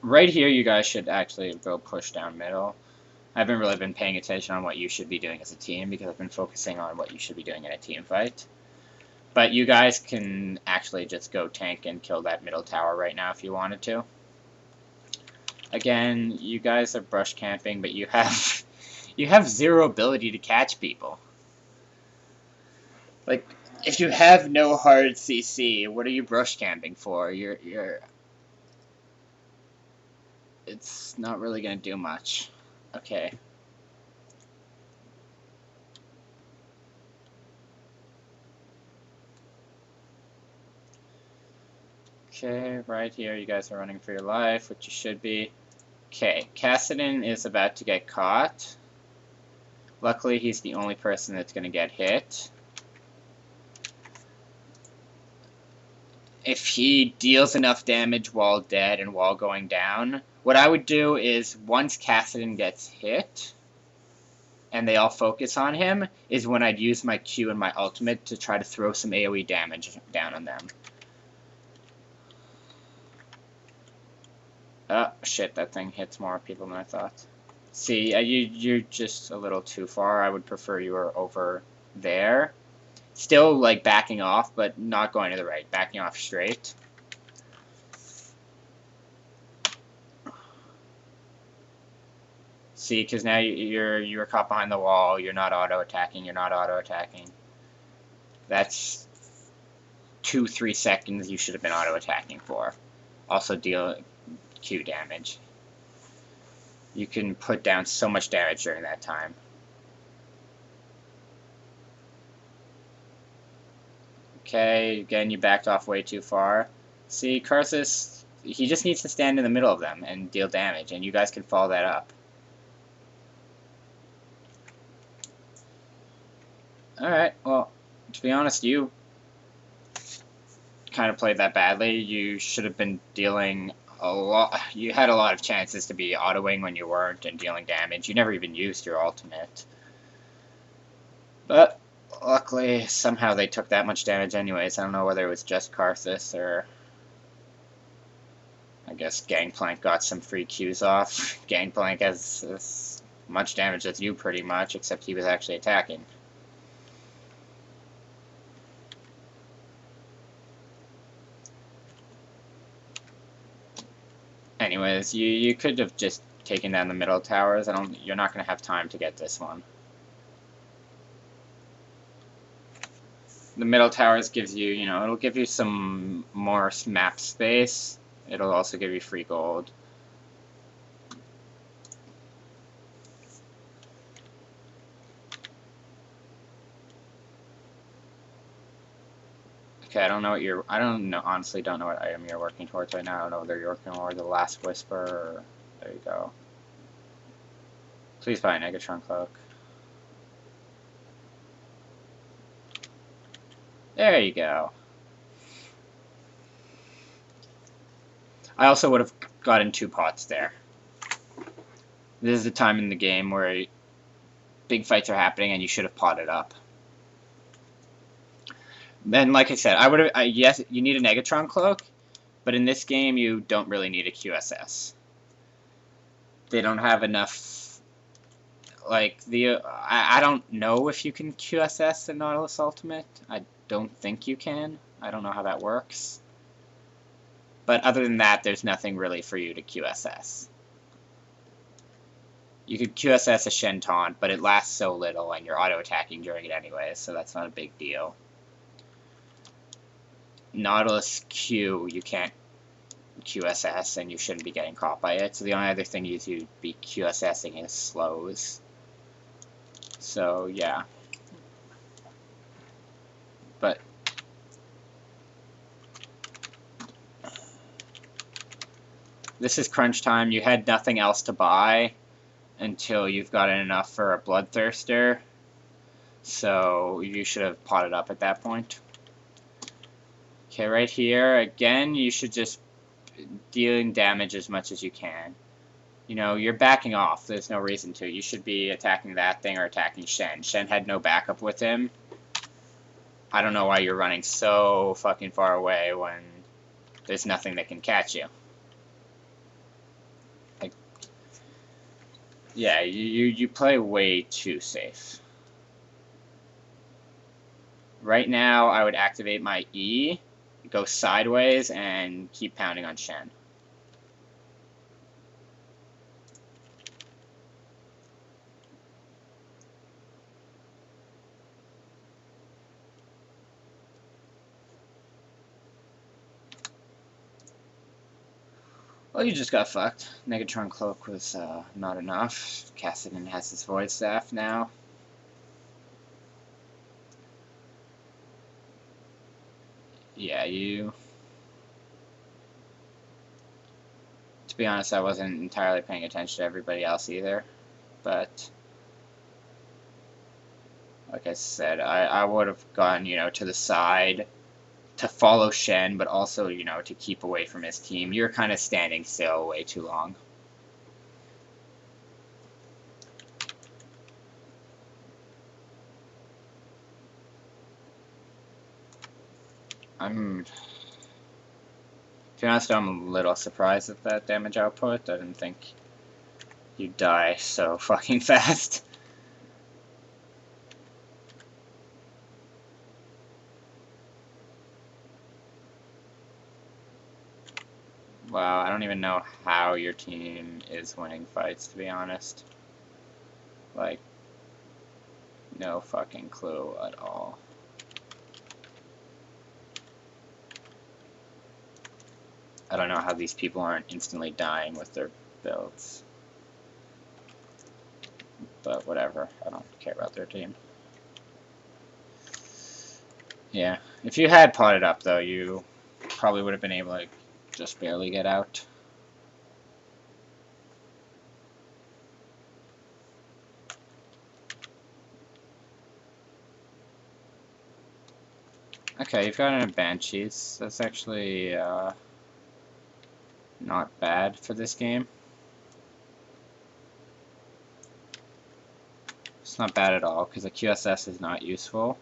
Right here, you guys should actually go push down middle. I haven't really been paying attention on what you should be doing as a team because I've been focusing on what you should be doing in a team fight. But you guys can actually just go tank and kill that middle tower right now if you wanted to. Again, you guys are brush camping, but you have you have zero ability to catch people. Like, if you have no hard CC, what are you brush camping for? You're it's not really gonna do much. Okay. Okay, right here, you guys are running for your life, which you should be. Okay, Cassidon is about to get caught. Luckily, he's the only person that's going to get hit. If he deals enough damage while dead and while going down, what I would do is once Cassidon gets hit and they all focus on him, is when I'd use my Q and my ultimate to try to throw some AoE damage down on them. Oh, shit, that thing hits more people than I thought. See, you're just a little too far. I would prefer you were over there. Still, like, backing off, but not going to the right. Backing off straight. See, because now you're caught behind the wall. You're not auto-attacking. You're not auto-attacking. That's 2-3 seconds you should have been auto-attacking for. Also deal Q damage. You can put down so much damage during that time. Okay, again, you backed off way too far. See, Karthus, he just needs to stand in the middle of them and deal damage, and you guys can follow that up. Alright, well, to be honest, you kind of played that badly. You should have been dealing a lot. You had a lot of chances to be autoing when you weren't and dealing damage. You never even used your ultimate. But luckily, somehow they took that much damage anyways. I don't know whether it was just Karthus or I guess Gangplank got some free Qs off. Gangplank has as much damage as you pretty much, except he was actually attacking. Anyways, you could have just taken down the middle towers. You're not gonna have time to get this one. The middle towers gives you, it'll give you some more map space. It'll also give you free gold. Okay, I don't know what honestly don't know what item you're working towards right now. I don't know whether you're working toward the Last Whisper or, there you go. Please buy a Negatron Cloak. There you go. I also would have gotten 2 pots there. This is the time in the game where big fights are happening and you should have potted up. Then, like I said, yes, you need a Negatron Cloak, but in this game you don't really need a QSS. They don't have enough, like, I don't know if you can QSS the Nautilus Ultimate. I don't think you can. I don't know how that works. But other than that, there's nothing really for you to QSS. You could QSS a Shen Taunt, but it lasts so little and you're auto-attacking during it anyway, so that's not a big deal. Nautilus Q, you can't QSS and you shouldn't be getting caught by it, so the only other thing you'd be QSSing is slows. So, yeah. But this is crunch time. You had nothing else to buy until you've gotten enough for a Bloodthirster, so you should have potted up at that point. Okay, right here, again, you should just dealing damage as much as you can. You're backing off. There's no reason to. You should be attacking that thing or attacking Shen. Shen had no backup with him. I don't know why you're running so fucking far away when there's nothing that can catch you. Yeah, you play way too safe. Right now, I would activate my E, go sideways, and keep pounding on Shen. Well, you just got fucked. Negatron Cloak was not enough. Cassidy has his Void Staff now. Yeah, you... To be honest, I wasn't entirely paying attention to everybody else either. But, like I said, I would have gone, to the side to follow Shen, but also, to keep away from his team. You're kind of standing still way too long. To be honest, I'm a little surprised at that damage output. I didn't think you'd die so fucking fast. Wow, I don't even know how your team is winning fights, to be honest. Like, no fucking clue at all. I don't know how these people aren't instantly dying with their builds. But whatever, I don't care about their team. Yeah, if you had potted up, though, you probably would have been able to just barely get out. Okay, you've got a Banshees. That's actually not bad for this game. It's not bad at all, because the QSS is not useful.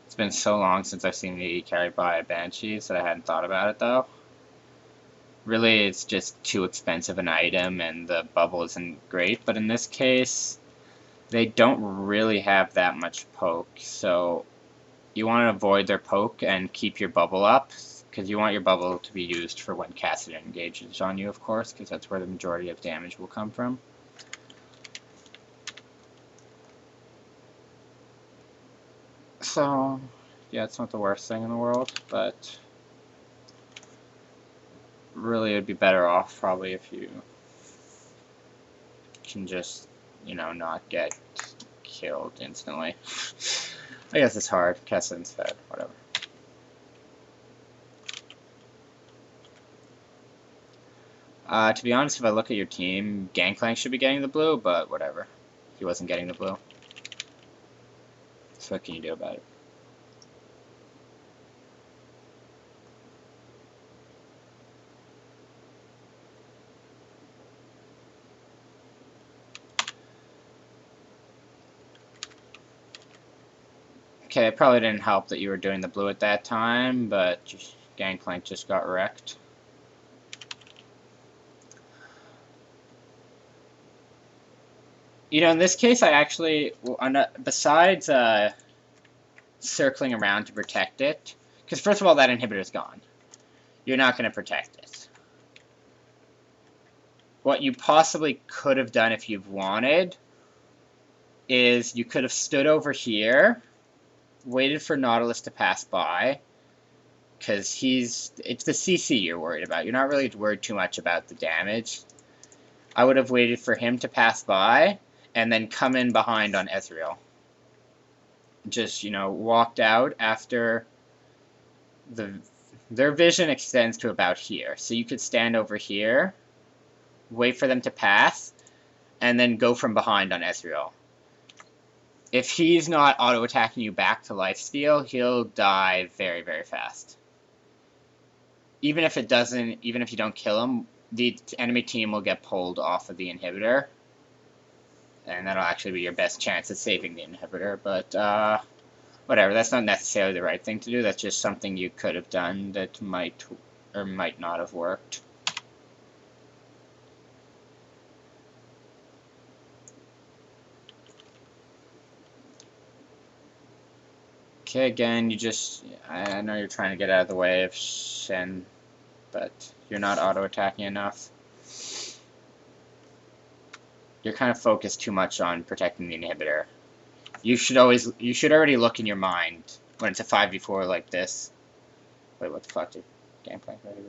It's been so long since I've seen the carried by a Banshees that I hadn't thought about it, though. Really, it's just too expensive an item, and the bubble isn't great, but in this case, they don't really have that much poke, so you want to avoid their poke and keep your bubble up, because you want your bubble to be used for when Cassidy engages on you, of course, because that's where the majority of damage will come from. So, yeah, it's not the worst thing in the world, but really it would be better off probably if you can just, not get killed instantly. I guess it's hard. Kessen's fed, whatever. To be honest, if I look at your team, Gangplank should be getting the blue, but whatever. He wasn't getting the blue. So what can you do about it? Okay, it probably didn't help that you were doing the blue at that time, but Gangplank just got wrecked. In this case, I actually, besides circling around to protect it, because first of all, that inhibitor's gone. You're not going to protect it. What you possibly could have done if you've wanted is you could have stood over here, waited for Nautilus to pass by, because it's the CC you're worried about. You're not really worried too much about the damage. I would have waited for him to pass by, and then come in behind on Ezreal. Just, walked out after their vision extends to about here. So you could stand over here, wait for them to pass, and then go from behind on Ezreal. If he's not auto-attacking you back to lifesteal, he'll die very, very fast. Even if you don't kill him, the enemy team will get pulled off of the inhibitor. And that'll actually be your best chance at saving the inhibitor, but whatever, that's not necessarily the right thing to do. That's just something you could have done that might or might not have worked. Okay, again, I know you're trying to get out of the way of Shen, but you're not auto-attacking enough. You're kind of focused too much on protecting the inhibitor. You should already look in your mind when it's a 5v4 like this. Wait, what the fuck, dude? Game plan.